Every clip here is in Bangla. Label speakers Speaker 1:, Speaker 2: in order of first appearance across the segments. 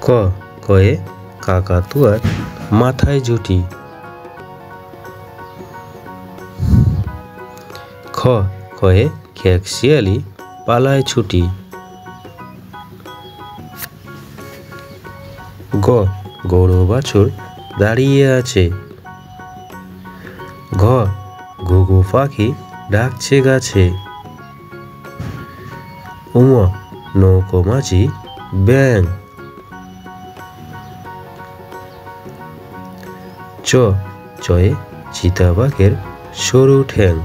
Speaker 1: ক কয়ে কাকাতুয়ার মাথায় জুটি। খ কয়ে খেকশিয়ালি পালায় ছুটি। গ গরু বাছুর দাঁড়িয়ে আছে। ঘ ঘুঘু পাখি ডাকছে গাছে। উম নৌকো মাঝি ব্যাঙ। চ চয়ে চিতাবাঘের সরু ঠ্যাং।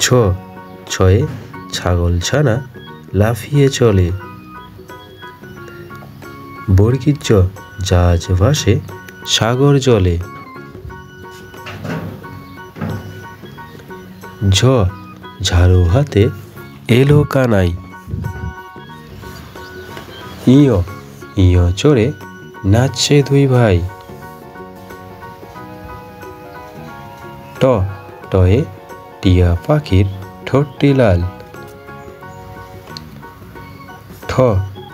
Speaker 1: ছ ছয়ে ছাগলছানা লাফিয়ে চলে। বর্গীর জ জাহাজ ভাসে সাগর জলে। ঝ ঝাড়ু হাতে এলো কানাই। ইয় ইয় চড়ে নাচছে দুই ভাই। ট টয়ে টিয়া পাখির ঠোঁটটি লাল। ঠ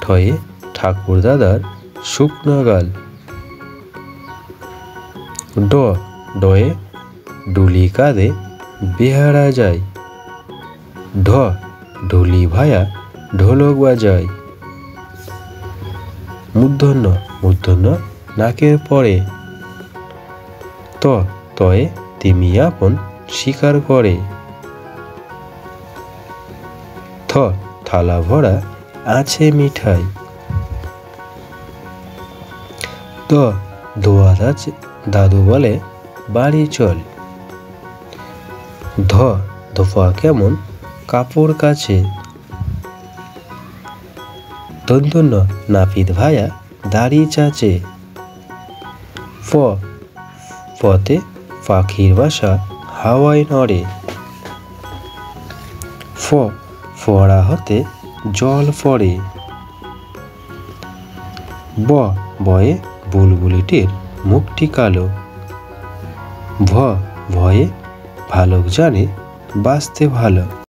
Speaker 1: ঠয়ে ঠাকুর দাদার শুকনো গাল। ড ডয়ে ডুলি কাঁধে বেহারা যায়। ঢ ঢুলি ভায়া ঢোলক বাজায়। মূর্ধন্য মূর্ধন্য নাকের পরে। ত তয়ে তিমি আপন শিকার করে। থ থালা ভরা আছে মিঠাই। দ দোয়া দাদু বলে বাড়ি চল। ধ ধোপা কেমন কাপড় কাছে। দন্তন্য নাপিত ভায়া দাড়ি চাচে। ফ ফতে পাখির বাসা হাওয়ায় নড়ে। ফ ফোয়ারা হতে জল পড়ে। ব বয়ে বুলবুলিটির মুখটি কালো। ভ ভয়ে ভালুক জানে বাঁচতে ভালো।